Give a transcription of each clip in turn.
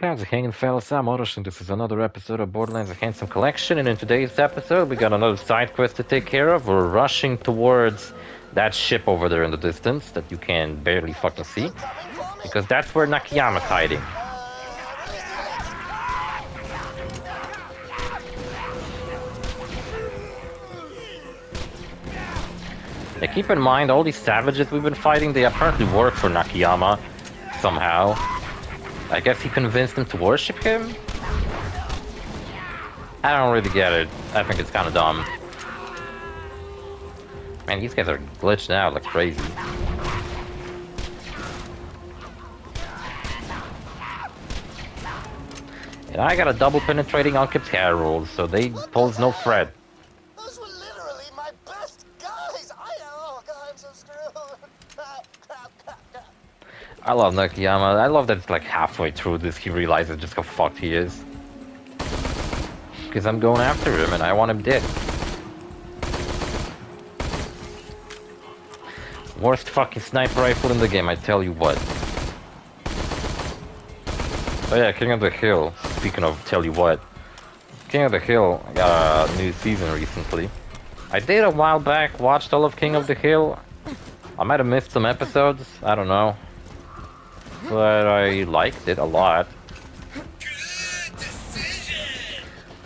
How's it hanging, fellas? I'm OrosZ, and this is another episode of Borderlands The Handsome Collection, and in today's episode, we got another side quest to take care of. We're rushing towards that ship over there in the distance that you can barely fucking see, because that's where Nakiyama's hiding. Now keep in mind, all these savages we've been fighting, they apparently work for Nakiyama somehow. I guess he convinced them to worship him? I don't really get it. I think it's kind of dumb. Man, these guys are glitched out like crazy. And I got a double penetrating unkept hair roll, so they pose no threat. Those were literally my best guys. Oh God, I'm so screwed. I love Nakiyama. I love that it's like halfway through this he realizes just how fucked he is. Because I'm going after him and I want him dead. Worst fucking sniper rifle in the game, I tell you what. Oh yeah, King of the Hill. Speaking of tell you what. King of the Hill got a new season recently. I did a while back, watched all of King of the Hill. I might have missed some episodes, I don't know. But I liked it a lot.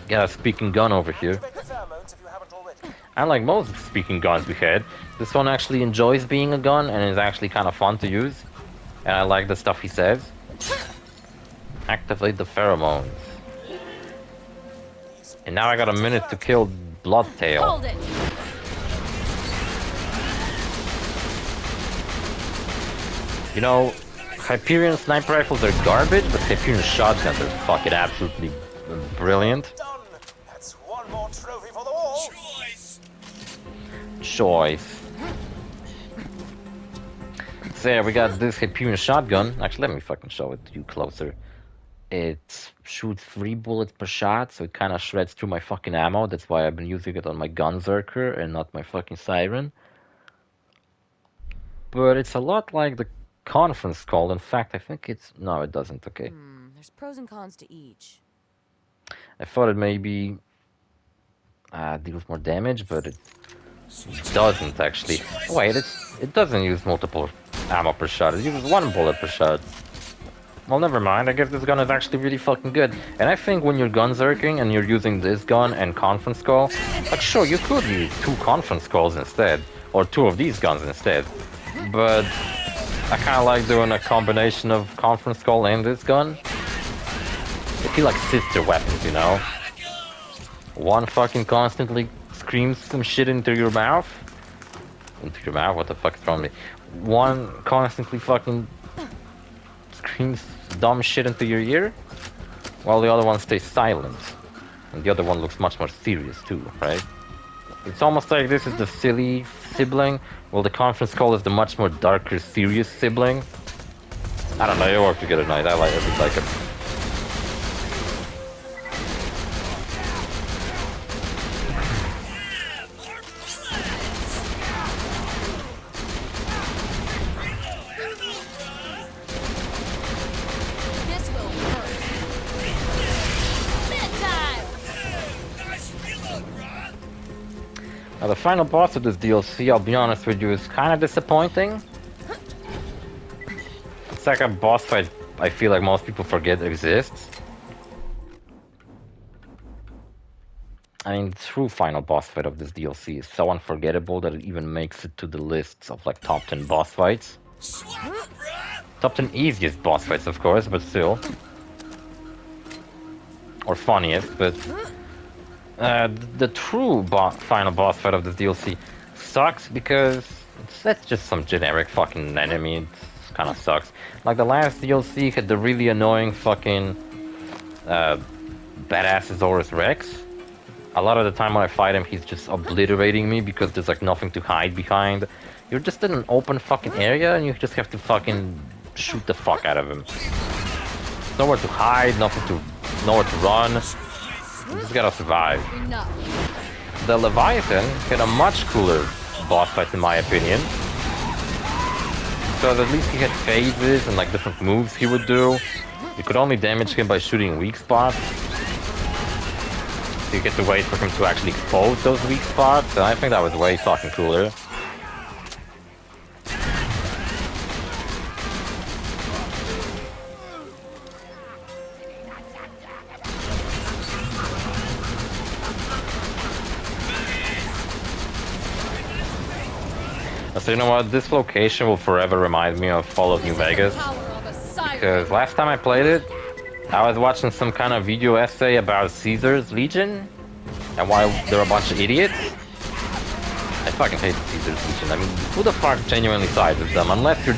Got a speaking gun over here. Unlike most speaking guns we had, this one actually enjoys being a gun and is actually kind of fun to use. And I like the stuff he says. Activate the pheromones. And now I got a minute to kill Bloodtail. Hold it. You know, Hyperion sniper rifles are garbage, but Hyperion shotguns are fucking absolutely brilliant. That's one more trophy for the wall. Choice. So yeah, we got this Hyperion shotgun. Actually, let me fucking show it to you closer. It shoots 3 bullets per shot, so it kind of shreds through my fucking ammo. That's why I've been using it on my Gunzerker and not my fucking Siren. But it's a lot like the conference call. In fact, I think it's... No, it doesn't. Okay. There's pros and cons to each. I thought it maybe deals more damage, but it doesn't actually. Wait, it doesn't use multiple ammo per shot. It uses 1 bullet per shot. Well, never mind. I guess this gun is actually really fucking good. And I think when you're gunzerking and you're using this gun and conference call, like sure, you could use 2 conference calls instead, or 2 of these guns instead. But I kind of like doing a combination of conference call and this gun. They feel like sister weapons, you know? One fucking constantly screams some shit into your mouth. Into your mouth? What the fuck is wrong with me? One constantly fucking screams dumb shit into your ear, while the other one stays silent. And the other one looks much more serious too, right? It's almost like this is the silly sibling, while the conference call is the much more darker, serious sibling. I don't know, they work together nice. I like it. This will hurt. Bedtime! Now the final boss of this DLC, I'll be honest with you, is kind of disappointing. It's like a boss fight I feel like most people forget exists. I mean, the true final boss fight of this DLC is so unforgettable that it even makes it to the lists of like top 10 boss fights. Top 10 easiest boss fights, of course, but still. Or funniest, but... the true final boss fight of this DLC sucks because that's just some generic fucking enemy. It kind of sucks. Like the last DLC had the really annoying fucking badass OrosZ. A lot of the time when I fight him, he's just obliterating me because there's like nothing to hide behind. You're just in an open fucking area and you just have to fucking shoot the fuck out of him. Nowhere to hide, nowhere to run. You just gotta survive. Enough. The Leviathan had a much cooler boss fight in my opinion. because at least he had phases and like different moves he would do. You could only damage him by shooting weak spots. So you get to wait for him to actually expose those weak spots, and I think that was way fucking cooler. So you know what, this location will forever remind me of Fallout New Vegas. Because last time I played it, I was watching some kind of video essay about Caesar's Legion, and why they're a bunch of idiots. I fucking hate Caesar's Legion. I mean, who the fuck genuinely sides with them? Unless you're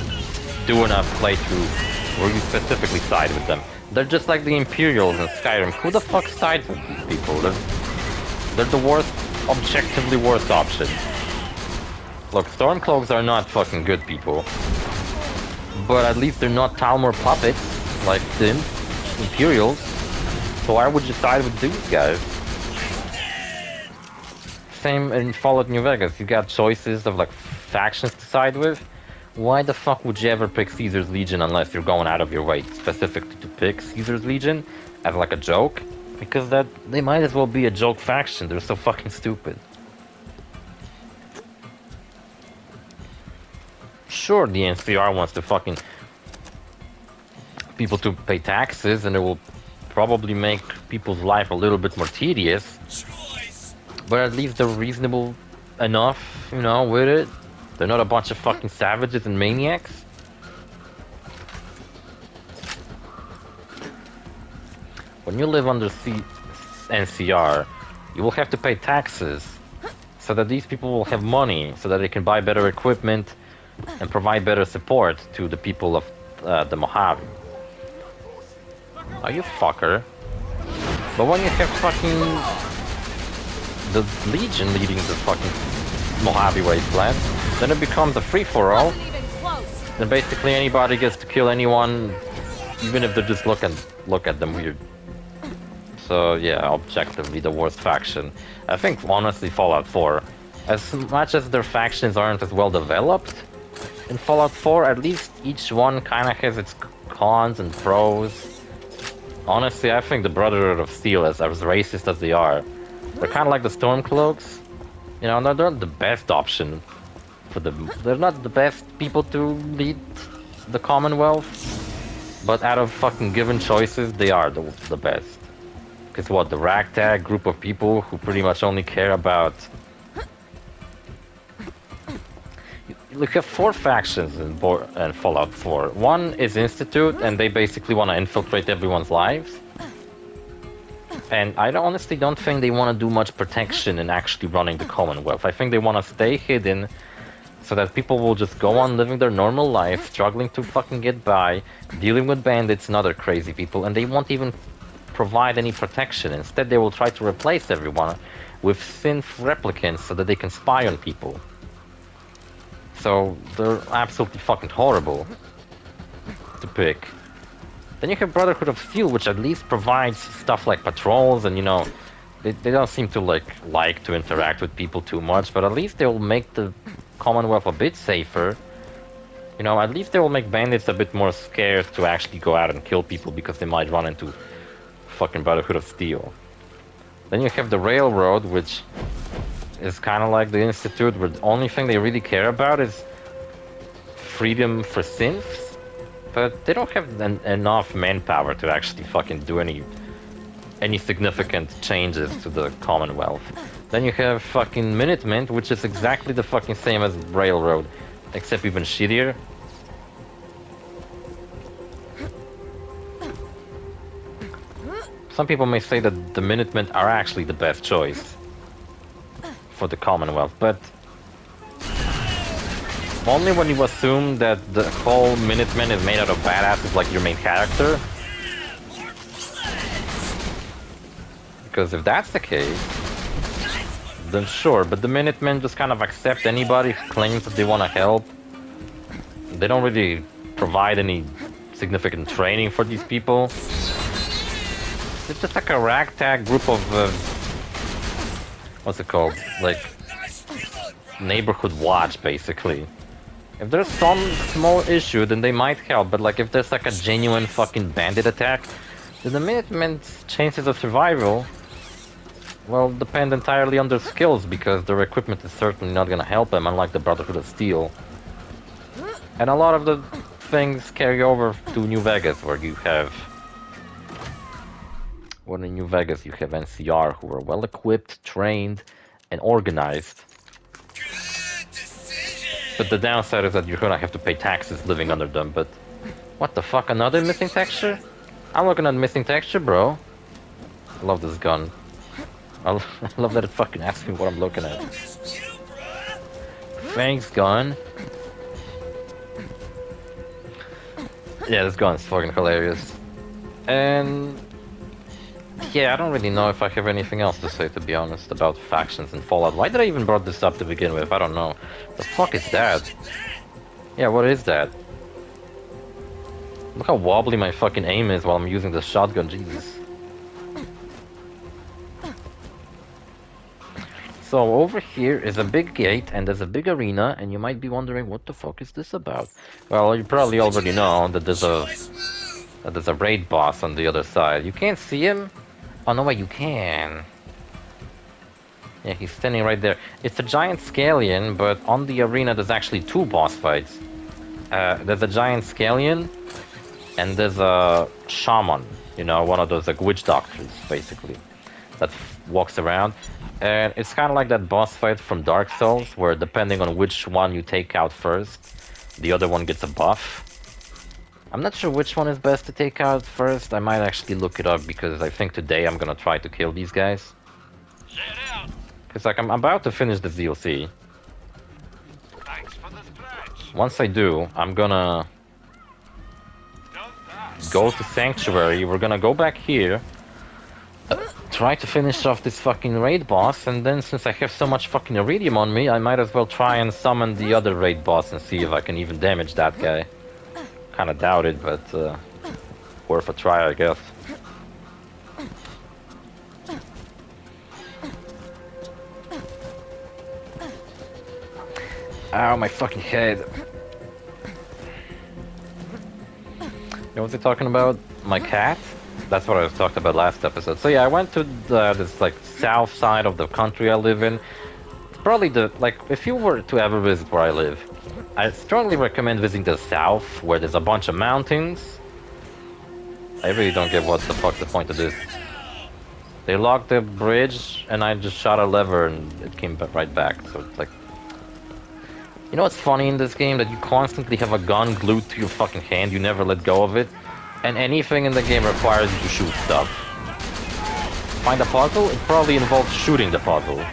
doing a playthrough where you specifically side with them. They're just like the Imperials in Skyrim. Who the fuck sides with these people? They're the worst, objectively worst option. Look, Stormcloaks are not fucking good people. But at least they're not Talmor puppets, like the Imperials. So why would you side with these guys? Same in Fallout New Vegas, you got choices of like factions to side with. Why the fuck would you ever pick Caesar's Legion unless you're going out of your way specifically to pick Caesar's Legion as like a joke? Because they might as well be a joke faction, they're so fucking stupid. Sure, the NCR wants to fucking people to pay taxes, and it will probably make people's life a little bit more tedious. But at least they're reasonable enough, you know, with it. They're not a bunch of fucking savages and maniacs. When you live under NCR, you will have to pay taxes so that these people will have money, so that they can buy better equipment and provide better support to the people of the Mojave. Oh, you fucker. But when you have fucking the Legion leading the fucking Mojave wasteland, then it becomes a free-for-all. Then basically anybody gets to kill anyone, even if they just look at them weird. So yeah, objectively the worst faction. I think honestly Fallout 4, as much as their factions aren't as well developed, in Fallout 4, at least each one kind of has its cons and pros. Honestly, I think the Brotherhood of Steel, as racist as they are, they're kind of like the Stormcloaks. You know, they're not the best option for them. They're not the best people to lead the Commonwealth, but out of fucking given choices, they are the best. Because what, the ragtag group of people who pretty much only care about... Look, you have 4 factions in Fallout 4. One is Institute, and they basically want to infiltrate everyone's lives. And I honestly don't think they want to do much protection in actually running the Commonwealth. I think they want to stay hidden, so that people will just go on living their normal life, struggling to fucking get by, dealing with bandits and other crazy people, and they won't even provide any protection. Instead, they will try to replace everyone with synth replicants so that they can spy on people. So they're absolutely fucking horrible to pick. Then you have Brotherhood of Steel, which at least provides stuff like patrols, and you know, they don't seem to like to interact with people too much, but at least they will make the Commonwealth a bit safer. You know, at least they will make bandits a bit more scared to actually go out and kill people because they might run into fucking Brotherhood of Steel. Then you have the Railroad, which is kind of like the Institute, where the only thing they really care about is freedom for synths, but they don't have enough manpower to actually fucking do any significant changes to the Commonwealth. Then you have fucking Minutemen, which is exactly the fucking same as Railroad, except even shittier. Some people may say that the Minutemen are actually the best choice for the Commonwealth, but only when you assume that the whole Minutemen is made out of badasses like your main character. Because if that's the case, then sure, but the Minutemen just kind of accept anybody who claims that they want to help. They don't really provide any significant training for these people. It's just like a ragtag group of what's it called? Like neighborhood watch, basically. If there's some small issue, then they might help, but like if there's like a genuine fucking bandit attack, then the Minutemen's chances of survival, well, depend entirely on their skills, because their equipment is certainly not gonna help them, unlike the Brotherhood of Steel. And a lot of the things carry over to New Vegas, where you have... Well, in New Vegas you have NCR, who are well-equipped, trained, and organized. But the downside is that you're gonna have to pay taxes living under them, but... What the fuck, another missing texture? I'm looking at missing texture, bro. I love this gun. I love that it fucking asks me what I'm looking at. Thanks, gun. Yeah, this gun is fucking hilarious. And... yeah, I don't really know if I have anything else to say, to be honest, about factions in Fallout. Why did I even brought this up to begin with? I don't know. The fuck is that? Yeah, what is that? Look how wobbly my fucking aim is while I'm using the shotgun, Jesus. So over here is a big gate and there's a big arena, and you might be wondering what the fuck is this about? Well, you probably already know that there's a raid boss on the other side. You can't see him? Oh no, wait, you can. Yeah, he's standing right there. It's a giant scallion, but on the arena there's actually two boss fights. There's a giant scallion, and there's a shaman. You know, one of those like witch doctors, basically, that walks around. And it's kind of like that boss fight from Dark Souls, where depending on which one you take out first, the other one gets a buff. I'm not sure which one is best to take out first. I might actually look it up, because I think today I'm gonna try to kill these guys. Because like I'm about to finish the DLC. Once I do, I'm gonna go to Sanctuary. We're gonna go back here, try to finish off this fucking raid boss, and then since I have so much fucking iridium on me, I might as well try and summon the other raid boss and see if I can even damage that guy. Kinda doubt it, but worth a try, I guess. Ow, my fucking head. You know what they're talking about? My cat? That's what I was talking about last episode. So yeah, I went to this like south side of the country I live in. It's probably the, like, if you were to ever visit where I live, I strongly recommend visiting the south, where there's a bunch of mountains. I really don't get what the fuck's the point of this. They locked the bridge, and I just shot a lever, and it came right back. So it's like... You know what's funny in this game? That you constantly have a gun glued to your fucking hand, you never let go of it. And anything in the game requires you to shoot stuff. Find a puzzle? It probably involves shooting the puzzle.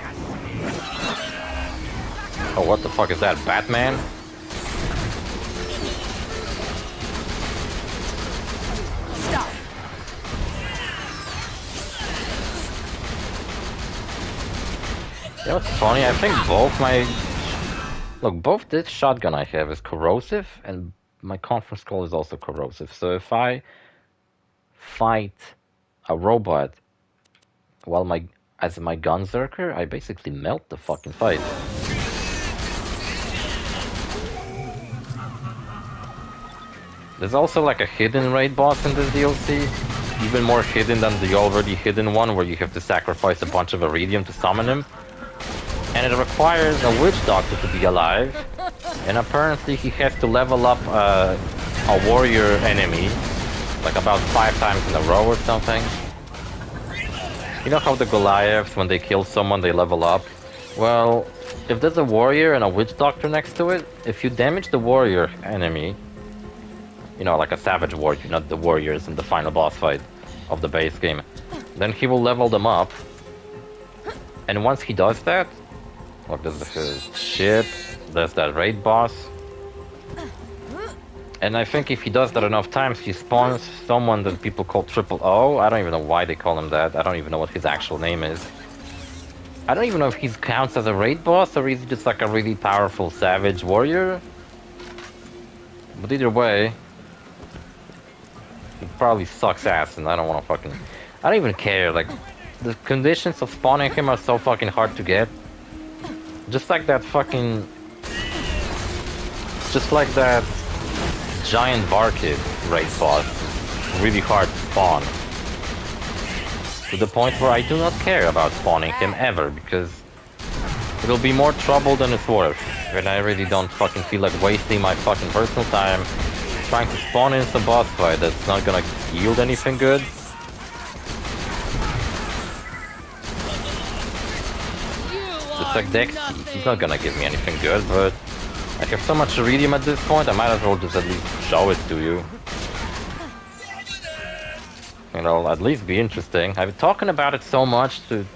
Oh, what the fuck is that? Batman? Stop. You know what's funny? I think both my... Look, both this shotgun I have is corrosive, and my conference call is also corrosive. So if I fight a robot while as my gunzerker, I basically melt the fucking fight. There's also like a hidden raid boss in this DLC, even more hidden than the already hidden one, where you have to sacrifice a bunch of iridium to summon him. And it requires a witch doctor to be alive, and apparently he has to level up a warrior enemy, like about 5 times in a row or something. You know how the Goliaths, when they kill someone, they level up? Well, if there's a warrior and a witch doctor next to it, if you damage the warrior enemy, you know, like a savage warrior, not the warriors in the final boss fight of the base game, then he will level them up. And once he does that, look, there's his ship, there's that raid boss. And I think if he does that enough times, he spawns someone that people call Triple O. I don't even know why they call him that. I don't even know what his actual name is. I don't even know if he counts as a raid boss, or he's just like a really powerful savage warrior. But either way, he probably sucks ass, and I don't want to fucking... I don't even care, like, the conditions of spawning him are so fucking hard to get. Just like that fucking just like that giant barkid raid boss. Really hard to spawn. To the point where I do not care about spawning him ever, because it'll be more trouble than it's worth. And I really don't fucking feel like wasting my fucking personal time trying to spawn in some boss fight that's not gonna yield anything good. Just like Dexy, he's not gonna give me anything good, but I have so much iridium at this point, I might as well just at least show it to you. It'll at least be interesting. I've been talking about it so much and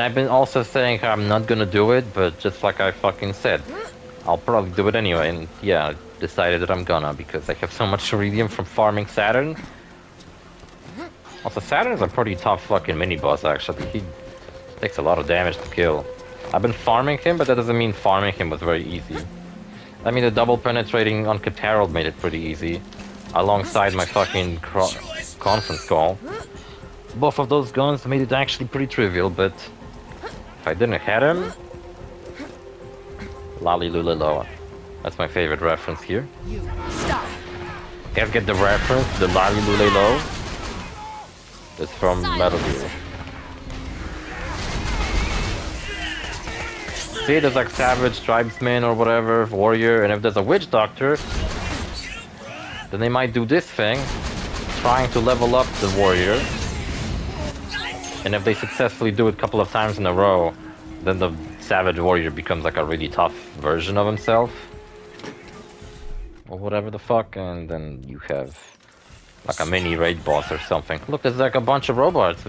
I've been also saying I'm not gonna do it, but just like I fucking said, I'll probably do it anyway, and yeah, I decided that I'm gonna, because I have so much iridium from farming Saturn. Also, Saturn's a pretty tough fucking mini-boss, actually. He takes a lot of damage to kill. I've been farming him, but that doesn't mean farming him was very easy. I mean, the double penetrating on Herald made it pretty easy, alongside my fucking conference call. Both of those guns made it actually pretty trivial, but if I didn't hit him... Lali Lulaloa. That's my favorite reference here. You stop. You guys get the reference? The Lali Lulalo? It's from Metal Gear. See, there's like Savage, Tribesman or whatever, Warrior, and if there's a Witch Doctor, then they might do this thing, trying to level up the Warrior. And if they successfully do it a couple of times in a row, then the Savage Warrior becomes like a really tough version of himself. Or whatever the fuck, and then you have like a mini raid boss or something. Look, there's like a bunch of robots.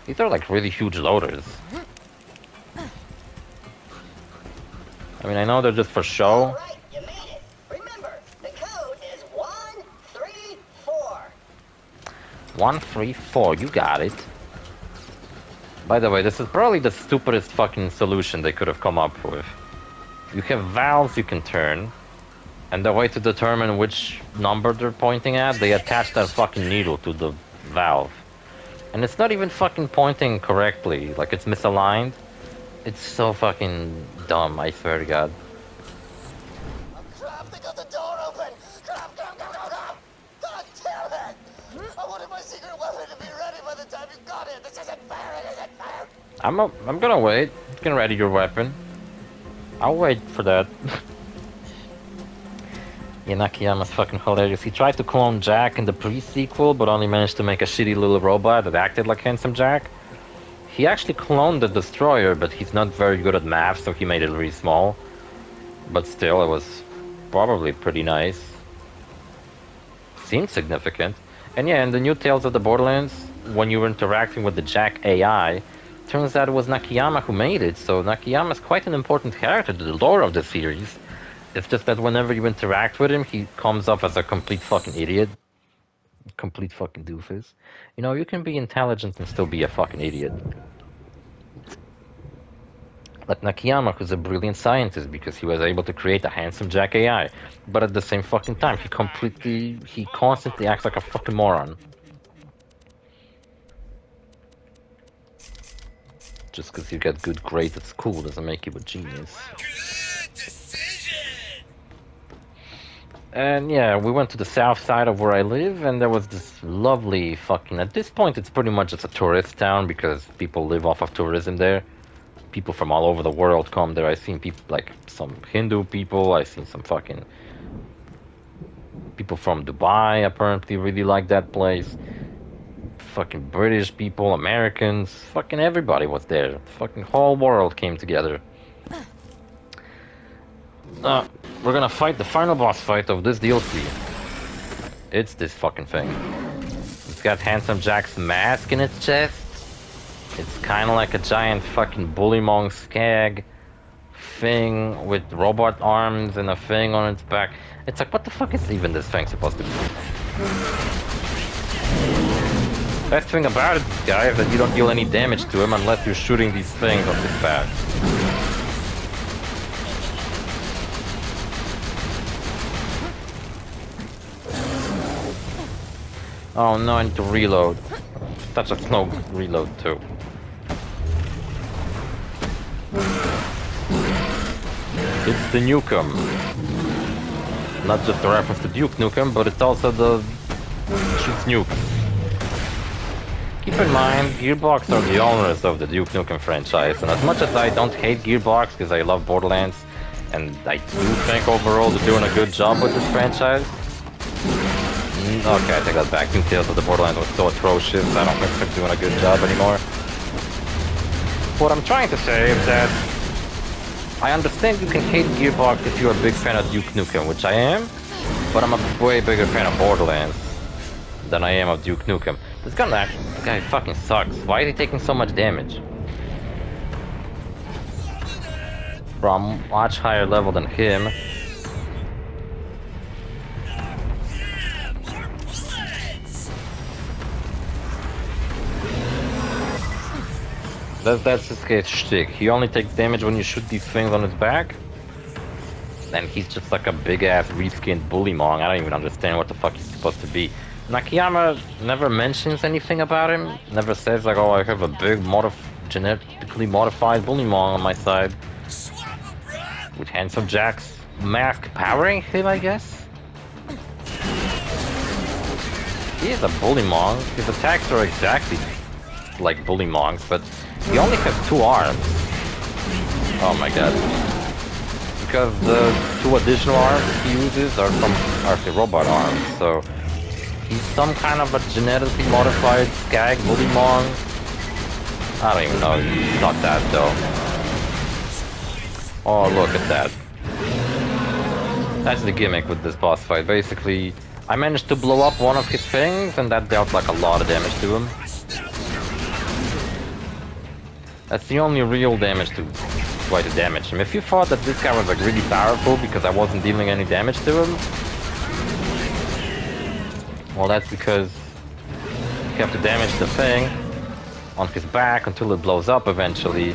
These are like really huge loaders. I mean, I know they're just for show. Alright, you made it. Remember, the code is 134. 134, you got it. By the way, this is probably the stupidest fucking solution they could have come up with. You have valves you can turn, and the way to determine which number they're pointing at, they attach that fucking needle to the valve. And it's not even fucking pointing correctly, like it's misaligned. It's so fucking dumb, I swear to God. Oh, crap, they got the door open. Crap, crap, crap, crap, crap. God damn it. I wanted my secret weapon to be ready by the time you got it. This isn't fair, it isn't fair. I'm gonna wait. You can ready your weapon. I'll wait for that. Yeah, Nakiyama's fucking hilarious. He tried to clone Jack in the pre-sequel, but only managed to make a shitty little robot that acted like Handsome Jack. He actually cloned the Destroyer, but he's not very good at math, so he made it really small. But still, it was probably pretty nice. Seemed significant. And yeah, in the new Tales of the Borderlands, when you were interacting with the Jack AI, turns out it was Nakiyama who made it, so Nakiyama's quite an important character to the lore of the series. It's just that whenever you interact with him, he comes off as a complete fucking idiot. Complete fucking doofus. You know, you can be intelligent and still be a fucking idiot. Like Nakiyama, who's a brilliant scientist because he was able to create a handsome Jack AI. But at the same fucking time, he constantly acts like a fucking moron. Just because you get good grades at school doesn't make you a genius. And yeah, we went to the south side of where I live, and there was this lovely fucking... At this point, it's pretty much just a tourist town because people live off of tourism there. People from all over the world come there. I've seen people, like some Hindu people, I've seen some fucking... People from Dubai apparently really like that place. Fucking British people, Americans, fucking everybody was there. The fucking whole world came together. We're gonna fight the final boss fight of this DLC. It's this fucking thing. It's got Handsome Jack's mask in its chest. It's kinda like a giant fucking bullymong skag thing with robot arms and a thing on its back. It's like, what the fuck is even this thing supposed to be? Best thing about it, guy, is that you don't deal any damage to him unless you're shooting these things on his back. Oh no, I need to reload. Such a slow reload too. It's the Newcomb. not just a reference to Duke Nukem, but it's also the shoots nukes. Keep in mind, Gearbox are the owners of the Duke Nukem franchise, and as much as I don't hate Gearbox because I love Borderlands, and I do think overall they're doing a good job with this franchise. Okay, I take that back. New Tales of the Borderlands was so atrocious, I don't think they're doing a good job anymore. What I'm trying to say is that I understand you can hate Gearbox if you're a big fan of Duke Nukem, which I am, but I'm a way bigger fan of Borderlands than I am of Duke Nukem. This guy fucking sucks. Why is he taking so much damage? Bro, I'm much higher level than him. That's his guy's shtick. He only takes damage when you shoot these things on his back. And he's just like a big-ass reskinned bullymong. I don't even understand what the fuck he's supposed to be. Nakiyama never mentions anything about him. Never says like, oh, I have a big genetically modified bullymong on my side. With Handsome Jack's mask powering him, I guess? He is a bullymong. His attacks are exactly like bullymongs, but he only has 2 arms. Oh my god. Because the 2 additional arms he uses are the robot arms, so he's some kind of a genetically modified skag bullymong. I don't even know, he's not that though. Oh, look at that. That's the gimmick with this boss fight. Basically, I managed to blow up one of his things, and that dealt like a lot of damage to him. That's the only real damage to try to damage him. If you thought that this guy was like really powerful because I wasn't dealing any damage to him, well, that's because you have to damage the thing on his back until it blows up eventually.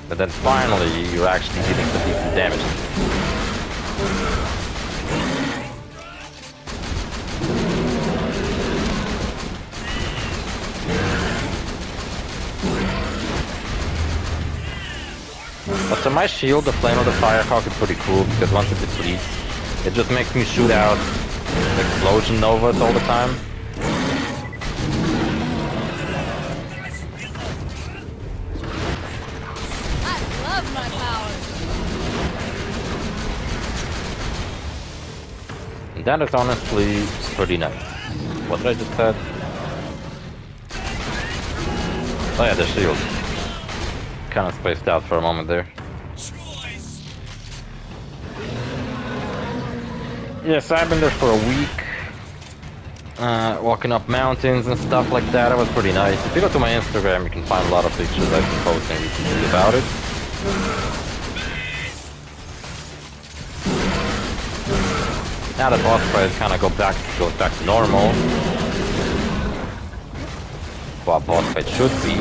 But then finally, you're actually dealing some decent damage. But to my shield, the Flame of the Firehawk is pretty cool because once it depletes, it just makes me shoot out explosion novas all the time. That is honestly pretty nice. What did I just said? Oh yeah, the shield. Kind of spaced out for a moment there. Yes, I've been there for a week. Walking up mountains and stuff like that. It was pretty nice. If you go to my Instagram, you can find a lot of pictures I've been posting recently about it. Now the boss fight kind of goes back to normal. What a boss fight should be.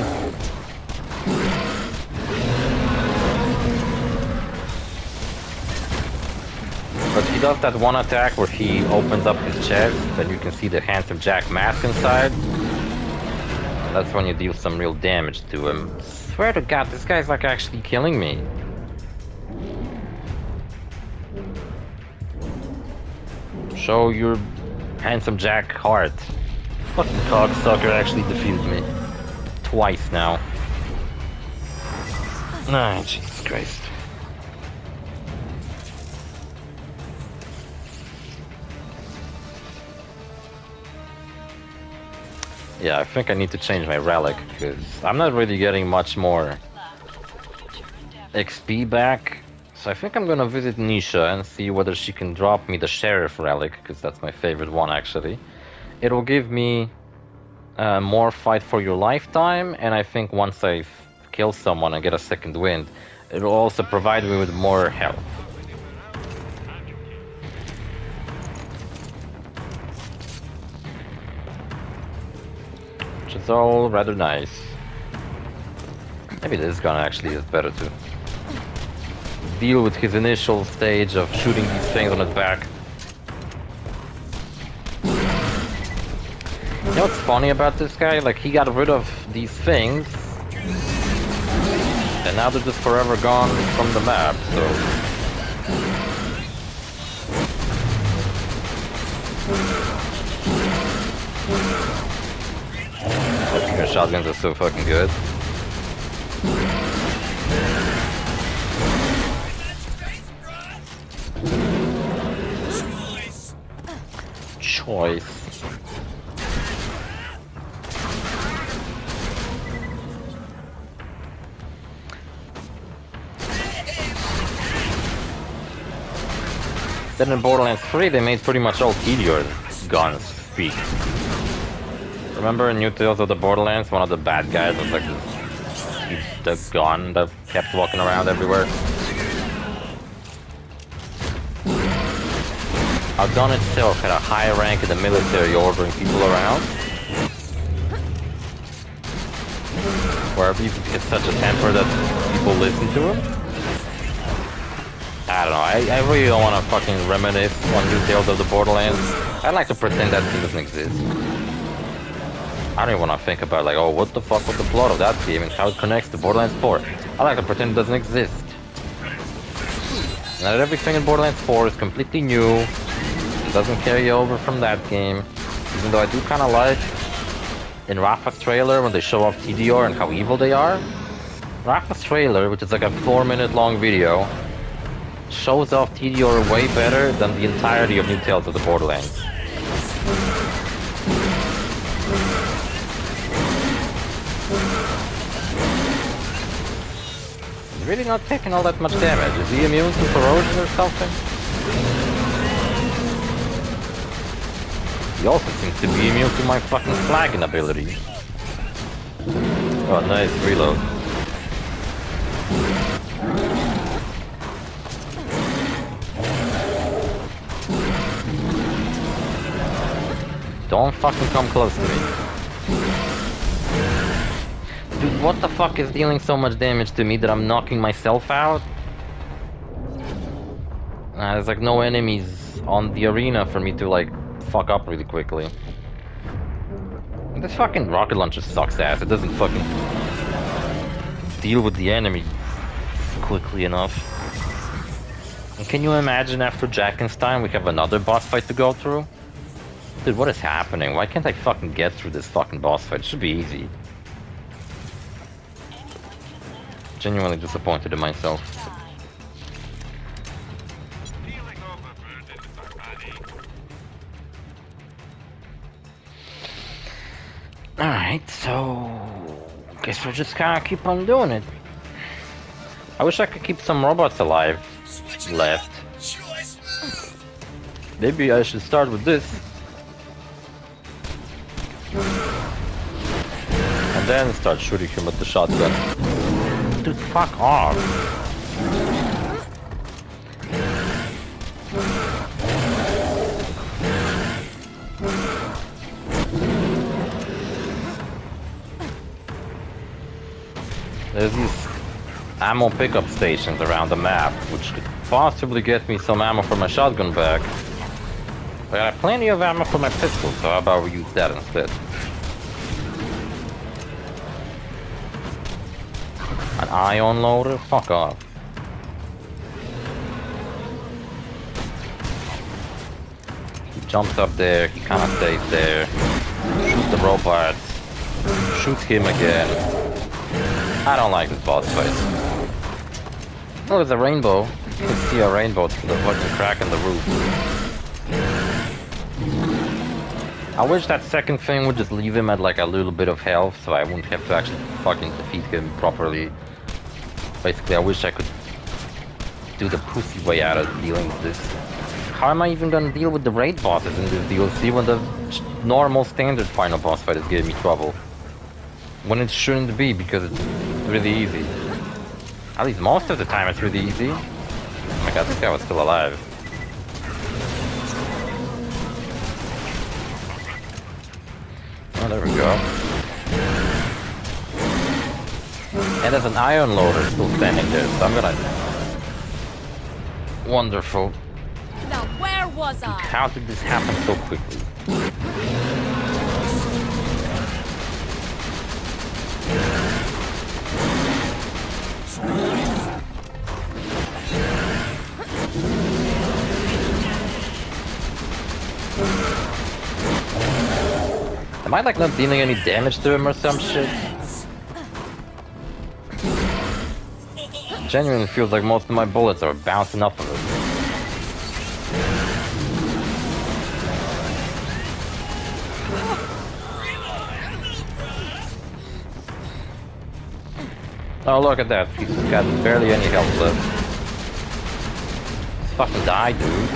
But he does that one attack where he opens up his chest, and you can see the Handsome Jack mask inside. And that's when you deal some real damage to him. Swear to God, this guy's like actually killing me. Show your Handsome Jack heart. Fucking cocksucker actually defeated me. Twice now. Ah, Jesus Christ. Yeah, I think I need to change my relic, because I'm not really getting much more XP back. So I think I'm gonna visit Nisha and see whether she can drop me the Sheriff relic, because that's my favorite one actually. It'll give me more fight for your lifetime, and I think once I kill someone and get a second wind, it'll also provide me with more health. Which is all rather nice. Maybe this gun actually is better to deal with his initial stage of shooting these things on his back. You know what's funny about this guy? Like, he got rid of these things, and now they're just forever gone from the map, so Your shotguns are so fucking good. Choice. Then in Borderlands 3 they made pretty much all Tedior guns speak. Remember in New Tales of the Borderlands, one of the bad guys was like the gun that kept walking around everywhere? Our gun itself had a high rank in the military, ordering people around. Where he gets such a temper that people listen to him. I don't know, I really don't want to fucking reminisce on New Tales of the Borderlands. I'd like to pretend that thing doesn't exist. I don't even want to think about like, oh, what the fuck was the plot of that game and how it connects to Borderlands 4. I like to pretend it doesn't exist. Now that everything in Borderlands 4 is completely new, it doesn't carry over from that game. Even though I do kind of like in Rafa's trailer when they show off TDR and how evil they are. Rafa's trailer, which is like a 4-minute long video, shows off TDR way better than the entirety of New Tales of the Borderlands. He's really not taking all that much damage. Is he immune to corrosion or something? He also seems to be immune to my fucking flagging ability. Oh, nice reload. Don't fucking come close to me. Dude, what the fuck is dealing so much damage to me that I'm knocking myself out? There's like no enemies on the arena for me to like fuck up really quickly. This fucking rocket launcher sucks ass. It doesn't fucking deal with the enemy quickly enough. And can you imagine after Jackenstein we have another boss fight to go through? Dude, what is happening? Why can't I fucking get through this fucking boss fight? It should be easy. Genuinely disappointed in myself. Alright, so guess we'll just kinda keep on doing it. I wish I could keep some robots alive left. Maybe I should start with this. And then start shooting him with the shotgun. Dude, fuck off. There's these ammo pickup stations around the map, which could possibly get me some ammo for my shotgun back. But I have plenty of ammo for my pistol, so how about we use that instead? An ion loader? Fuck off. He jumps up there, he kinda stays there. Shoot the robots. Shoot him again. I don't like this boss fight. Oh, there's a rainbow. You can see a rainbow through the fucking crack in the roof. I wish that second thing would just leave him at like a little bit of health so I wouldn't have to actually fucking defeat him properly. Basically, I wish I could do the pussy way out of dealing with this. How am I even gonna deal with the raid bosses in this DLC when the normal standard final boss fight is giving me trouble? When it shouldn't be, because it's really easy. At least most of the time it's really easy. Oh my god, this guy was still alive. Oh, there we go. And there's an iron loader still standing there, so I'm gonna... Wonderful. Now where was I? How did this happen so quickly? Am I like not dealing any damage to him or some shit? Genuinely feels like most of my bullets are bouncing off of him. Oh, look at that. He's got barely any health left. Just fucking die, dude.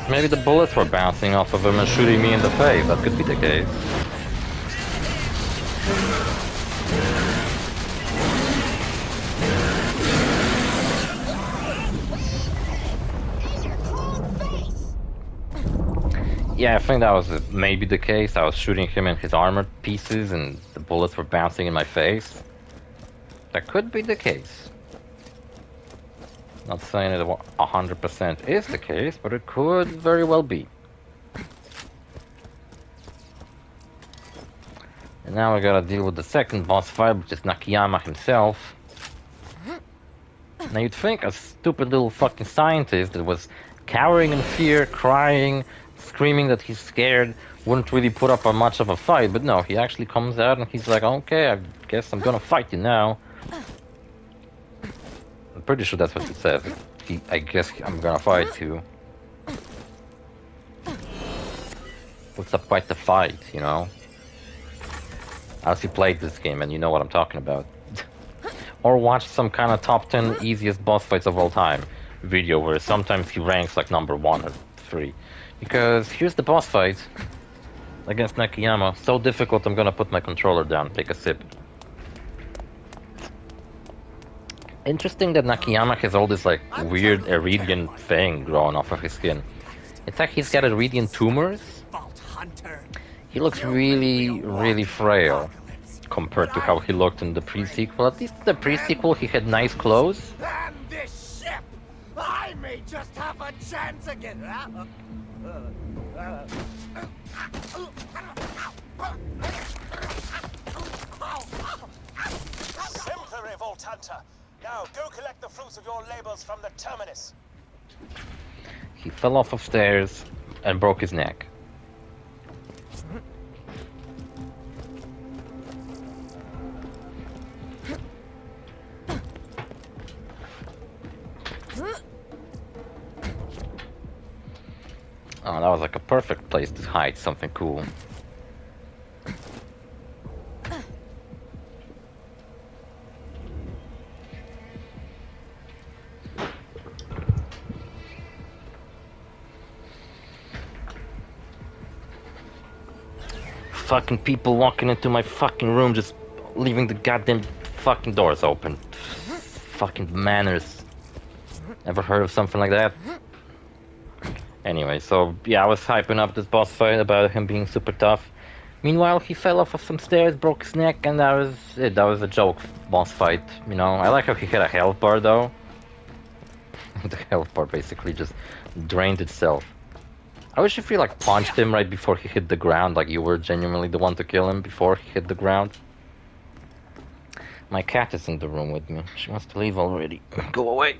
Maybe the bullets were bouncing off of him and shooting me in the face. That could be the case. Yeah, I think that was maybe the case. I was shooting him in his armor pieces and the bullets were bouncing in my face. That could be the case. Not saying it 100% is the case, but it could very well be. And now we gotta deal with the second boss fight, which is Nakiyama himself. Now you'd think a stupid little fucking scientist that was cowering in fear, crying, screaming that he's scared, wouldn't really put up much of a fight, but no, he actually comes out and he's like, okay, I guess I'm gonna fight you now. I'm pretty sure that's what it says. I guess I'm gonna fight you. Puts up quite the fight, you know? I actually played this game and you know what I'm talking about. Or watched some kind of top 10 easiest boss fights of all time video where sometimes he ranks like number 1 or 3. Because here's the boss fight against Nakiyama. So difficult I'm gonna put my controller down, take a sip. Interesting that Nakiyama has all this like weird Iridian thing growing off of his skin. It's like he's got Iridian tumors. He looks really, really frail compared to how he looked in the pre-sequel. At least in the pre-sequel he had nice clothes. And this ship, I may just have a chance again. Simple, Revolt Hunter. Now go collect the fruits of your labors from the terminus. He fell off of stairs and broke his neck. Oh, that was like a perfect place to hide something cool. Fucking people walking into my fucking room, just leaving the goddamn fucking doors open. Fucking manners. Ever heard of something like that? Anyway, so yeah, I was hyping up this boss fight about him being super tough. Meanwhile, he fell off of some stairs, broke his neck, and that was it. That was a joke boss fight, you know. I like how he had a health bar though. The health bar basically just drained itself. I wish if you like punched him right before he hit the ground, like you were genuinely the one to kill him before he hit the ground. My cat is in the room with me. She wants to leave already. Go away.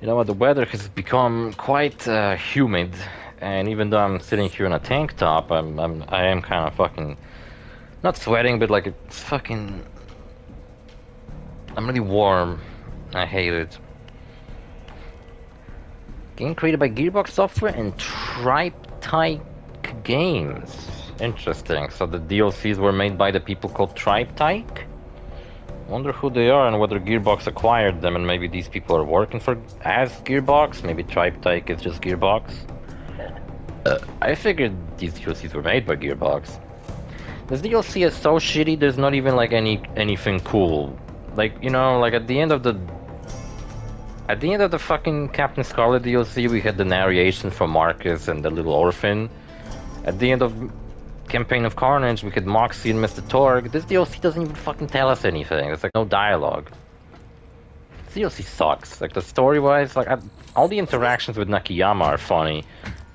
You know what, the weather has become quite humid, and even though I'm sitting here in a tank top, I am kind of fucking not sweating, but like it's fucking. I'm really warm. I hate it. Game created by Gearbox Software and Triptych Games. Interesting. So the DLCs were made by the people called Triptych? Wonder who they are and whether Gearbox acquired them, and maybe these people are working for as Gearbox. Maybe Triptych is just Gearbox. I figured these DLCs were made by Gearbox. This DLC is so shitty. There's not even like anything cool. Like, you know, like at the end of the fucking Captain Scarlet DLC, we had the narration from Marcus and the little orphan. At the end of Campaign of Carnage, we had Moxie and Mr. Torg. This DLC doesn't even fucking tell us anything. There's like no dialogue. This DLC sucks. Like the story-wise, like all the interactions with Nakiyama are funny,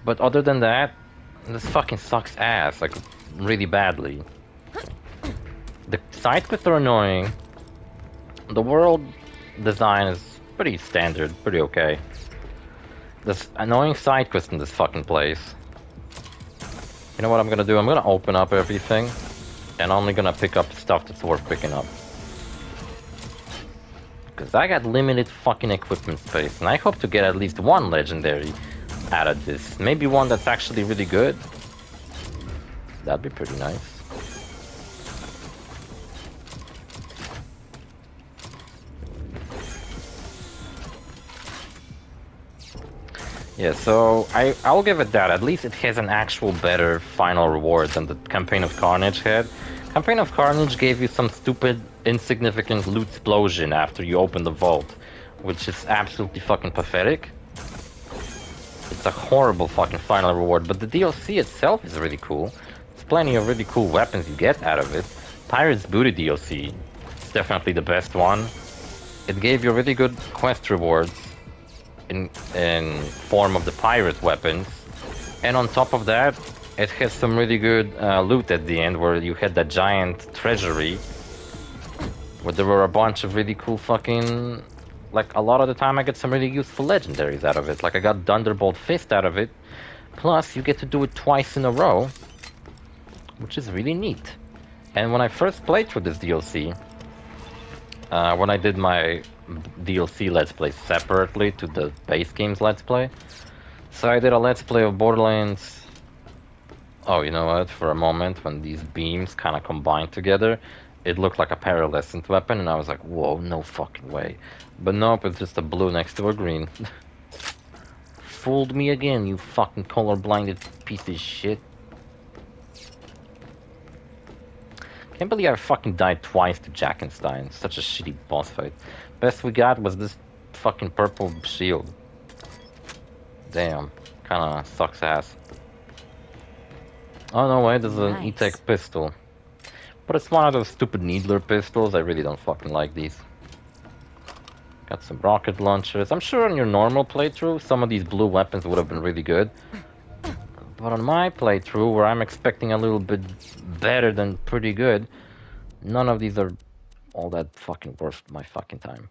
but other than that, This fucking sucks ass, like, really badly. The side quests are annoying. The world design is pretty standard, pretty okay. There's annoying side quests in this fucking place. You know what I'm gonna do? I'm gonna open up everything, and only gonna pick up stuff that's worth picking up. Because I got limited fucking equipment space, and I hope to get at least one legendary out of this. Maybe one that's actually really good. That'd be pretty nice. Yeah, so I'll give it that. At least it has an actual better final reward than the Campaign of Carnage had. Campaign of Carnage gave you some stupid, insignificant loot explosion after you open the vault, which is absolutely fucking pathetic. It's a horrible fucking final reward, but the DLC itself is really cool. There's plenty of really cool weapons you get out of it. Pirate's Booty DLC is definitely the best one. It gave you really good quest rewards in form of the pirate weapons, and on top of that, it has some really good loot at the end, where you had that giant treasury, where there were a bunch of really cool fucking... Like, a lot of the time I get some really useful legendaries out of it. Like, I got Thunderbolt Fist out of it. Plus, you get to do it twice in a row, which is really neat. And when I first played through this DLC, when I did my DLC Let's Play separately to the base game's Let's Play, so I did a Let's Play of Borderlands... Oh, you know what? For a moment, when these beams kind of combined together, it looked like a pearlescent weapon, and I was like, whoa, no fucking way. But nope, it's just a blue next to a green. Fooled me again, you fucking color-blinded piece of shit. Can't believe I fucking died twice to Jackenstein. Such a shitty boss fight. Best we got was this fucking purple shield. Damn. Kinda sucks ass. Oh no, wait, there's an E-Tech pistol. But it's one of those stupid Needler pistols. I really don't fucking like these. Got some rocket launchers. I'm sure on your normal playthrough, some of these blue weapons would have been really good. But on my playthrough, where I'm expecting a little bit better than pretty good, none of these are all that fucking worth my fucking time.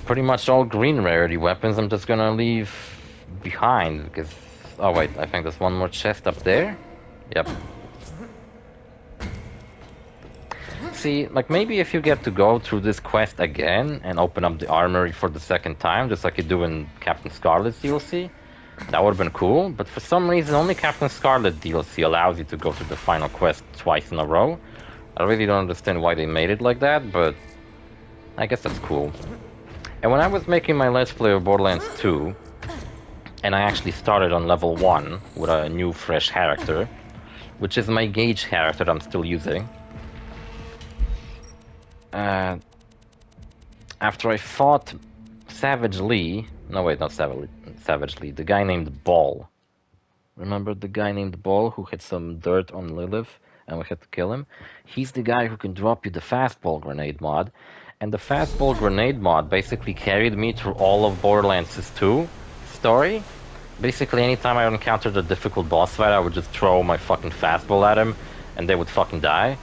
Pretty much all green rarity weapons I'm just gonna leave behind, because... Oh wait, I think there's one more chest up there? Yep. See, like, maybe if you get to go through this quest again and open up the armory for the second time, just like you do in Captain Scarlet's DLC, that would have been cool, but for some reason only Captain Scarlet DLC allows you to go through the final quest twice in a row. I really don't understand why they made it like that, but I guess that's cool. And when I was making my Let's Play of Borderlands 2, and I actually started on level 1 with a new fresh character, which is my Gauge character I'm still using. After I fought Savage Lee... No wait, not Savage Lee, the guy named Ball. Remember the guy named Ball who had some dirt on Lilith and we had to kill him? He's the guy who can drop you the fastball grenade mod. And the fastball grenade mod basically carried me through all of Borderlands 2 story. Basically, anytime I encountered a difficult boss fight, I would just throw my fucking fastball at him, and they would fucking die.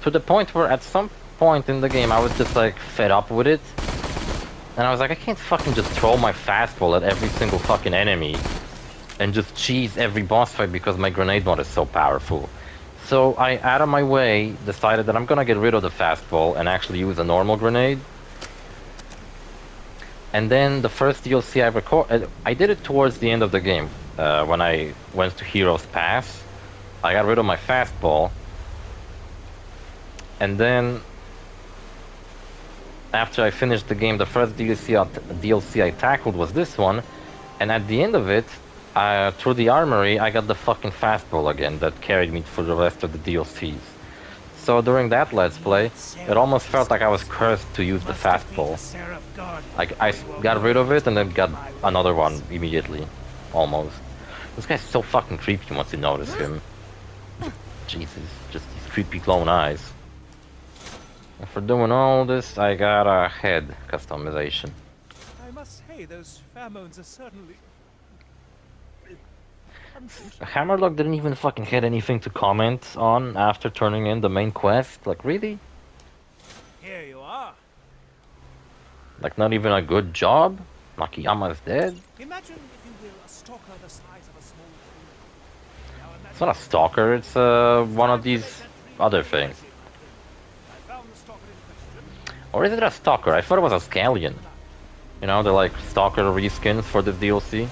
To the point where at some point in the game, I was just like fed up with it. And I was like, I can't fucking just throw my fastball at every single fucking enemy and just cheese every boss fight because my grenade mod is so powerful. So I, out of my way, decided that I'm gonna get rid of the fastball and actually use a normal grenade. And then the first DLC I recorded, I did it towards the end of the game. When I went to Heroes Pass, I got rid of my fastball. And then, after I finished the game, the first DLC I tackled was this one. And at the end of it, through the armory, I got the fucking fastball again that carried me for the rest of the DLCs. So during that Let's Play, it almost felt like I was cursed to use the fastball. Like, I got rid of it and then got another one immediately. Almost. This guy's so fucking creepy once you notice him. Jesus, just these creepy clone eyes. For doing all this, I got a head customization. I must say, those pheromones are certainly... Hammerlock didn't even fucking had anything to comment on after turning in the main quest. Like, really? Here you are. Like, not even a good job? Nakiyama is dead? Imagine, if you will, a stalker the size of a small tree. Now It's imagine not a stalker, it's one of these other things. I found the stalker in question. Or is it a stalker? I thought it was a scallion. You know, they're like stalker reskins for this DLC.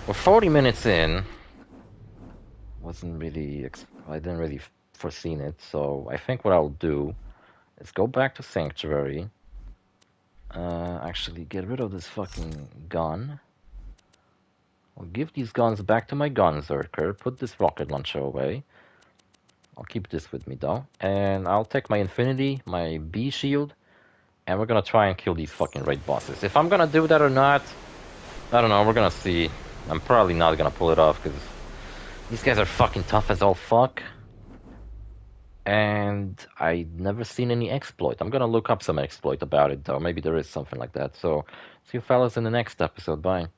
We're 40 minutes in. Wasn't really... I didn't really foreseen it, so I think what I'll do is go back to Sanctuary. Actually get rid of this fucking gun. I'll give these guns back to my gunzerker, put this rocket launcher away. I'll keep this with me though. And I'll take my Infinity, my B shield, and we're gonna try and kill these fucking raid bosses. If I'm gonna do that or not, I don't know, we're gonna see. I'm probably not gonna pull it off, because these guys are fucking tough as all fuck. And I never seen any exploit. I'm gonna look up some exploit about it though. Maybe there is something like that. So, see you fellas in the next episode. Bye.